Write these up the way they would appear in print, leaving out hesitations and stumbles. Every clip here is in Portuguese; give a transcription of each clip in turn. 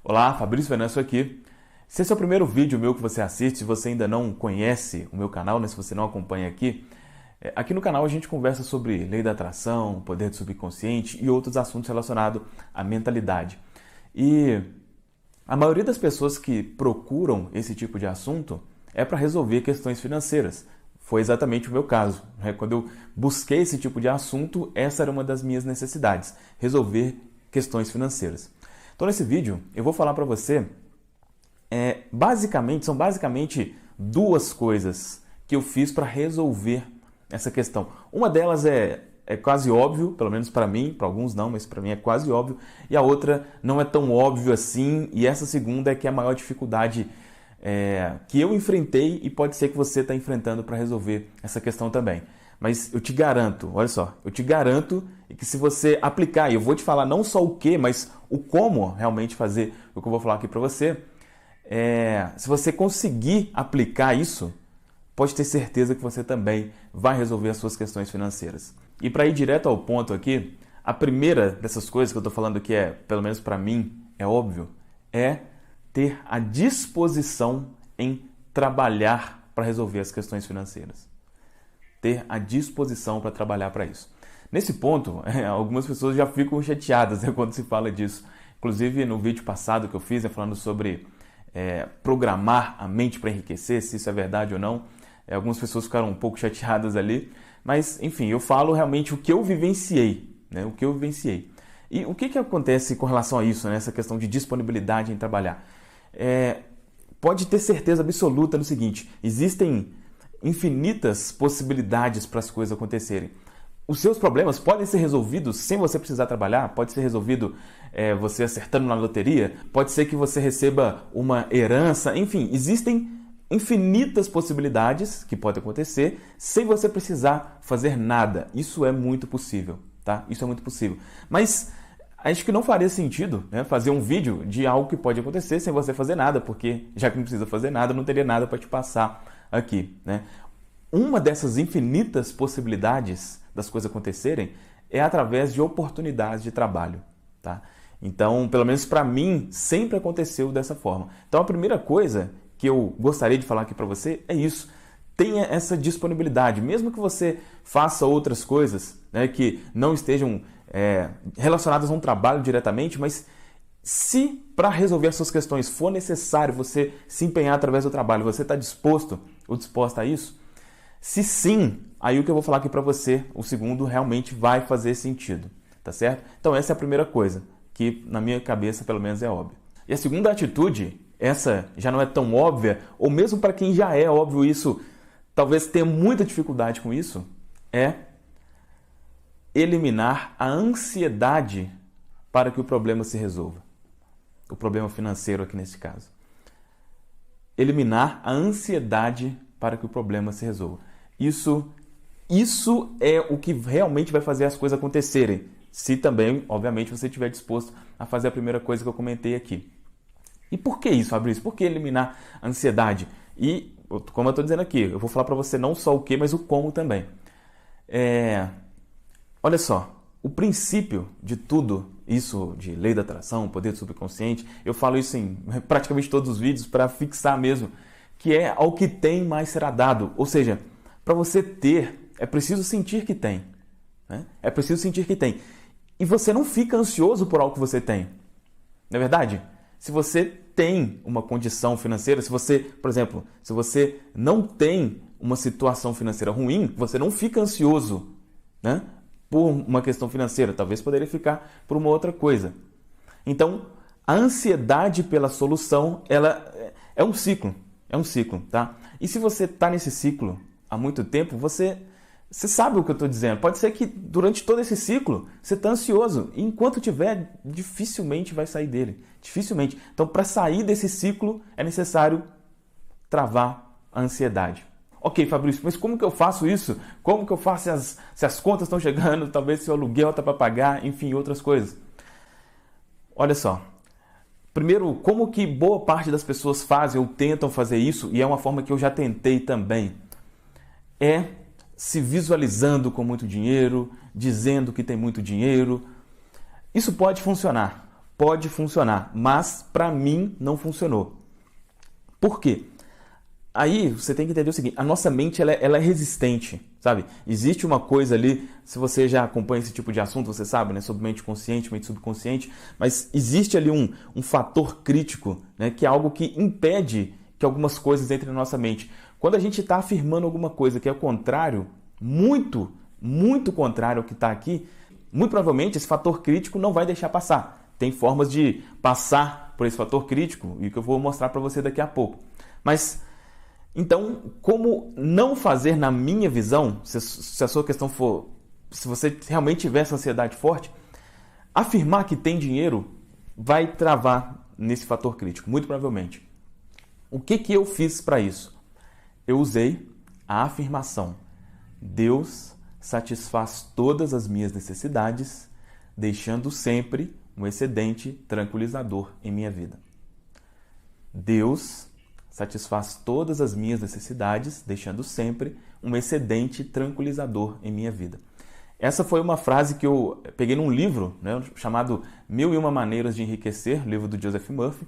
Olá, Fabrício Venâncio aqui. Se esse é o primeiro vídeo meu que você assiste, se você ainda não conhece o meu canal, né, se você não acompanha aqui no canal a gente conversa sobre lei da atração, poder do subconsciente e outros assuntos relacionados à mentalidade. E a maioria das pessoas que procuram esse tipo de assunto é para resolver questões financeiras. Foi exatamente o meu caso. Quando eu busquei esse tipo de assunto, essa era uma das minhas necessidades, resolver questões financeiras. Então nesse vídeo eu vou falar para você, são basicamente duas coisas que eu fiz para resolver essa questão. Uma delas é quase óbvio, pelo menos para mim, para alguns não, mas para mim é quase óbvio, e a outra não é tão óbvio assim, e essa segunda é que é a maior dificuldade que eu enfrentei e pode ser que você está enfrentando para resolver essa questão também. Mas eu te garanto, olha só, eu te garanto que se você aplicar, e eu vou te falar não só o que, mas o como realmente fazer o que eu vou falar aqui para você, se você conseguir aplicar isso, pode ter certeza que você também vai resolver as suas questões financeiras. E para ir direto ao ponto aqui, a primeira dessas coisas que eu estou falando que pelo menos para mim, é óbvio, é ter a disposição em trabalhar para resolver as questões financeiras. Ter a disposição para trabalhar para isso. Nesse ponto, algumas pessoas já ficam chateadas quando se fala disso. Inclusive, no vídeo passado que eu fiz, falando sobre programar a mente para enriquecer, se isso é verdade ou não, algumas pessoas ficaram um pouco chateadas ali. Mas, enfim, eu falo realmente o que eu vivenciei. O que eu vivenciei. E o que acontece com relação a isso, essa questão de disponibilidade em trabalhar? Pode ter certeza absoluta no seguinte: existem infinitas possibilidades para as coisas acontecerem. Os seus problemas podem ser resolvidos sem você precisar trabalhar, pode ser resolvido você acertando na loteria, pode ser que você receba uma herança, enfim, existem infinitas possibilidades que podem acontecer sem você precisar fazer nada. Isso é muito possível, tá? Isso é muito possível. Mas acho que não faria sentido fazer um vídeo de algo que pode acontecer sem você fazer nada, porque já que não precisa fazer nada, não teria nada para te passar aqui, Uma dessas infinitas possibilidades das coisas acontecerem é através de oportunidades de trabalho, tá? Então, pelo menos para mim, sempre aconteceu dessa forma. Então, a primeira coisa que eu gostaria de falar aqui para você é isso. Tenha essa disponibilidade, mesmo que você faça outras coisas que não estejam relacionadas a um trabalho diretamente, mas se para resolver as suas questões for necessário você se empenhar através do trabalho, você está disposto ou disposta a isso? Se sim, aí o que eu vou falar aqui para você, o segundo, realmente vai fazer sentido, tá certo? Então essa é a primeira coisa, que na minha cabeça pelo menos é óbvia. E a segunda atitude, essa já não é tão óbvia, ou mesmo para quem já é óbvio isso, talvez tenha muita dificuldade com isso, é eliminar a ansiedade para que o problema se resolva. O problema financeiro aqui nesse caso. Eliminar a ansiedade para que o problema se resolva. Isso é o que realmente vai fazer as coisas acontecerem. Se também, obviamente, você estiver disposto a fazer a primeira coisa que eu comentei aqui. E por que isso, Fabrício? Por que eliminar a ansiedade? E, como eu estou dizendo aqui, eu vou falar para você não só o que, mas o como também. Olha só, o princípio de tudo isso, de lei da atração, poder do subconsciente, eu falo isso em praticamente todos os vídeos para fixar mesmo, que é ao que tem mais será dado. Ou seja, para você ter, é preciso sentir que tem. É preciso sentir que tem. E você não fica ansioso por algo que você tem. Não é verdade? Se você tem uma condição financeira, se você, por exemplo, se você não tem uma situação financeira ruim, você não fica ansioso, por uma questão financeira. Talvez poderia ficar por uma outra coisa. Então, a ansiedade pela solução, ela é um ciclo. É um ciclo, tá? E se você está nesse ciclo há muito tempo, você sabe o que eu estou dizendo. Pode ser que durante todo esse ciclo você está ansioso. E enquanto tiver, dificilmente vai sair dele. Dificilmente. Então, para sair desse ciclo, é necessário travar a ansiedade. Ok, Fabrício, mas como que eu faço isso? Como que eu faço se as contas estão chegando? Talvez se o aluguel está para pagar, enfim, outras coisas. Olha só. Primeiro, como que boa parte das pessoas fazem ou tentam fazer isso, e é uma forma que eu já tentei também, é se visualizando com muito dinheiro, dizendo que tem muito dinheiro. Isso pode funcionar, pode funcionar, mas para mim não funcionou. Por quê? Aí você tem que entender o seguinte, a nossa mente ela é resistente, sabe? Existe uma coisa ali, se você já acompanha esse tipo de assunto, você sabe, né? Sobre mente consciente, mente subconsciente, mas existe ali um fator crítico, né? Que é algo que impede que algumas coisas entrem na nossa mente. Quando a gente está afirmando alguma coisa que é o contrário, muito contrário ao que está aqui, muito provavelmente esse fator crítico não vai deixar passar. Tem formas de passar por esse fator crítico e que eu vou mostrar para você daqui a pouco. Mas então, como não fazer na minha visão, se a sua questão for, se você realmente tiver essa ansiedade forte, afirmar que tem dinheiro vai travar nesse fator crítico, muito provavelmente. O que eu fiz para isso? Eu usei a afirmação: Deus satisfaz todas as minhas necessidades, deixando sempre um excedente tranquilizador em minha vida. Deus satisfaz todas as minhas necessidades, deixando sempre um excedente tranquilizador em minha vida. Essa foi uma frase que eu peguei num livro, né, chamado 1001 Maneiras de Enriquecer, livro do Joseph Murphy.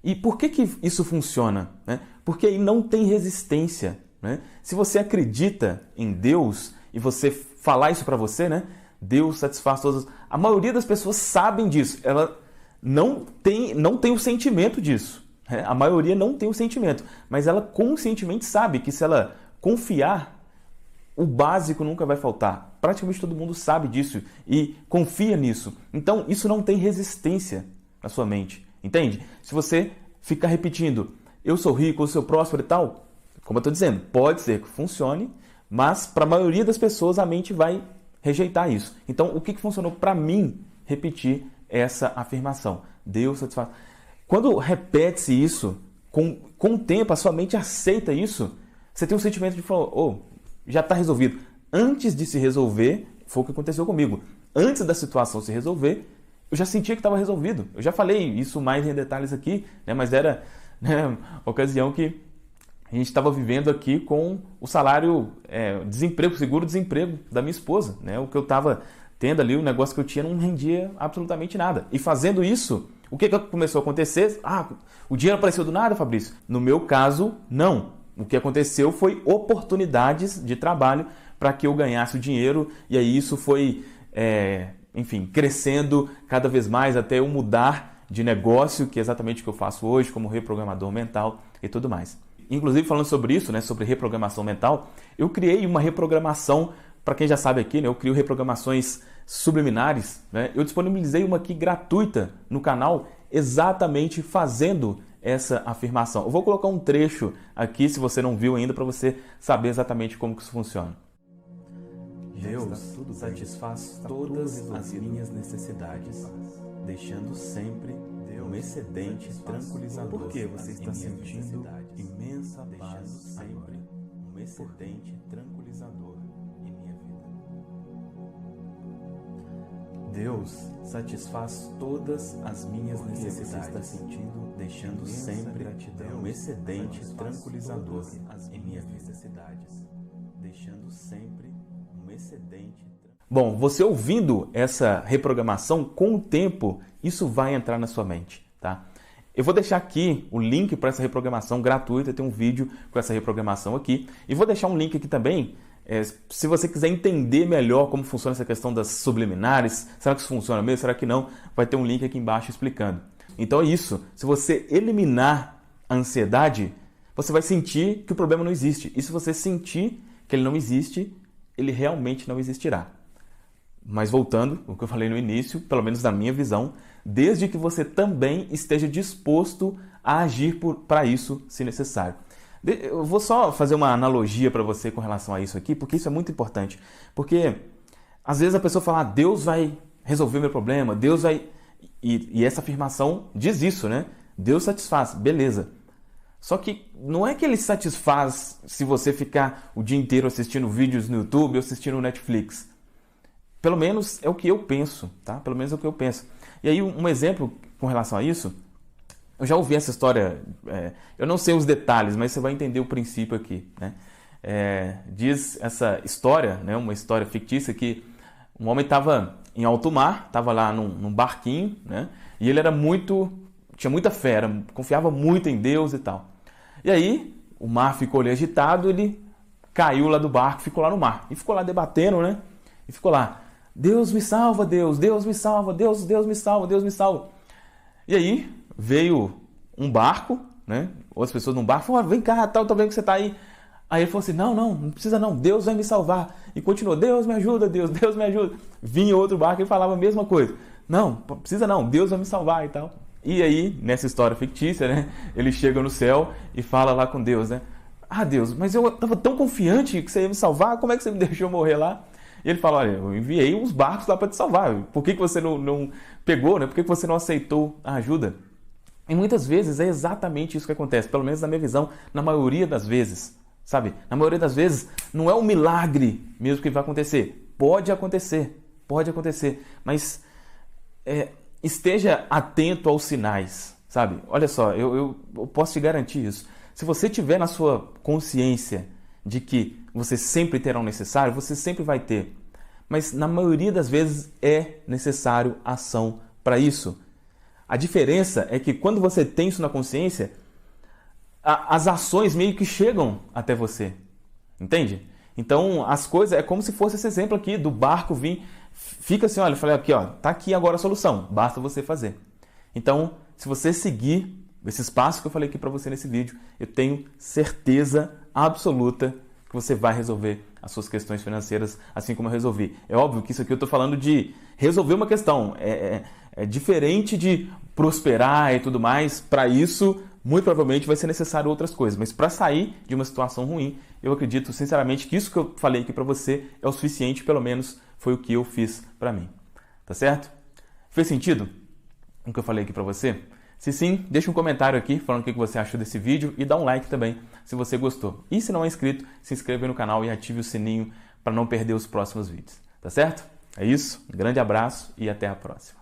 E por que isso funciona? Né? Porque aí não tem resistência. Né? Se você acredita em Deus e você falar isso para você, né? Deus satisfaz todas. A maioria das pessoas sabem disso. Ela não tem o sentimento disso. A maioria não tem o sentimento, mas ela conscientemente sabe que se ela confiar, o básico nunca vai faltar. Praticamente todo mundo sabe disso e confia nisso. Então, isso não tem resistência na sua mente, entende? Se você ficar repetindo, eu sou rico, eu sou próspero e tal, como eu estou dizendo, pode ser que funcione, mas para a maioria das pessoas a mente vai rejeitar isso. Então, o que funcionou para mim repetir essa afirmação? Deus satisfaz. Quando repete-se isso, com o tempo a sua mente aceita isso, você tem um sentimento de falar, já está resolvido. Antes de se resolver, foi o que aconteceu comigo. Antes da situação se resolver, eu já sentia que estava resolvido. Eu já falei isso mais em detalhes aqui, né, mas era, né, ocasião que a gente estava vivendo aqui com o salário, desemprego, seguro-desemprego da minha esposa. Né, o que eu estava tendo ali, o negócio que eu tinha não rendia absolutamente nada. E fazendo isso, o que começou a acontecer? O dinheiro apareceu do nada, Fabrício? No meu caso, não. O que aconteceu foi oportunidades de trabalho para que eu ganhasse o dinheiro e aí isso foi, crescendo cada vez mais até eu mudar de negócio, que é exatamente o que eu faço hoje como reprogramador mental e tudo mais. Inclusive, falando sobre isso, né, sobre reprogramação mental, eu criei uma reprogramação, para quem já sabe aqui, né, eu crio reprogramações subliminares, né? Eu disponibilizei uma aqui gratuita no canal exatamente fazendo essa afirmação. Eu vou colocar um trecho aqui, se você não viu ainda, para você saber exatamente como que isso funciona. Deus satisfaz todas as minhas necessidades, deixando sempre um excedente tranquilizador. Por que você está sentindo imensa paz sempre? Um excedente tranquilizador em minha vida. Deus satisfaz todas as minhas necessidades, está sentindo, deixando sempre um excedente tranquilizador em minha vida. Deixando sempre um excedente. Bom, você ouvindo essa reprogramação, com o tempo, isso vai entrar na sua mente, tá? Eu vou deixar aqui o link para essa reprogramação gratuita, tem um vídeo com essa reprogramação aqui. E vou deixar um link aqui também, se você quiser entender melhor como funciona essa questão das subliminares, será que isso funciona mesmo, será que não? Vai ter um link aqui embaixo explicando. Então é isso, se você eliminar a ansiedade, você vai sentir que o problema não existe. E se você sentir que ele não existe, ele realmente não existirá. Mas voltando, o que eu falei no início, pelo menos na minha visão, desde que você também esteja disposto a agir para isso, se necessário. Eu vou só fazer uma analogia para você com relação a isso aqui, porque isso é muito importante. Porque às vezes a pessoa fala, Deus vai resolver meu problema, Deus vai... E essa afirmação diz isso, né? Deus satisfaz, beleza. Só que não é que ele satisfaz se você ficar o dia inteiro assistindo vídeos no YouTube ou assistindo no Netflix. Pelo menos é o que eu penso, tá? Pelo menos é o que eu penso. E aí um exemplo com relação a isso, eu já ouvi essa história, eu não sei os detalhes, mas você vai entender o princípio aqui, né? Diz essa história, né, uma história fictícia, que um homem estava em alto mar, estava lá num barquinho, né? E ele tinha muita fé, confiava muito em Deus e tal. E aí, o mar ficou ali agitado, ele caiu lá do barco, ficou lá no mar. E ficou lá debatendo, né? E ficou lá, Deus me salva, Deus me salva, Deus me salva, Deus me salva. E aí, veio um barco, né? Outras pessoas num barco falaram, vem cá, tô vendo que você tá aí. Aí ele falou assim, não precisa não, Deus vai me salvar. E continuou, Deus me ajuda, Deus me ajuda. Vinha outro barco e falava a mesma coisa. Não precisa não, Deus vai me salvar e tal. E aí, nessa história fictícia, né, ele chega no céu e fala lá com Deus, né? Ah, Deus, mas eu estava tão confiante que você ia me salvar, como é que você me deixou morrer lá? E ele fala, olha, eu enviei uns barcos lá para te salvar, por que você não pegou, né? Por que você não aceitou a ajuda? E muitas vezes é exatamente isso que acontece, pelo menos na minha visão, na maioria das vezes, sabe? Na maioria das vezes, não é um milagre mesmo que vai acontecer. Pode acontecer, mas esteja atento aos sinais, sabe? Olha só, eu posso te garantir isso. Se você tiver na sua consciência de que você sempre terá o necessário, você sempre vai ter. Mas na maioria das vezes é necessário ação para isso. A diferença é que quando você tem isso na consciência, as ações meio que chegam até você. Entende? Então as coisas, é como se fosse esse exemplo aqui do barco vir, fica assim, olha, eu falei aqui, ó, tá aqui agora a solução, basta você fazer. Então, se você seguir esses passos que eu falei aqui para você nesse vídeo, eu tenho certeza absoluta que você vai resolver as suas questões financeiras assim como eu resolvi. É óbvio que isso aqui eu estou falando de resolver uma questão. É diferente de prosperar e tudo mais. Para isso, muito provavelmente vai ser necessário outras coisas. Mas para sair de uma situação ruim, eu acredito sinceramente que isso que eu falei aqui para você é o suficiente, pelo menos foi o que eu fiz para mim. Tá certo? Fez sentido o que eu falei aqui para você? Se sim, deixa um comentário aqui falando o que você achou desse vídeo e dá um like também se você gostou. E se não é inscrito, se inscreva no canal e ative o sininho para não perder os próximos vídeos. Tá certo? É isso, um grande abraço e até a próxima.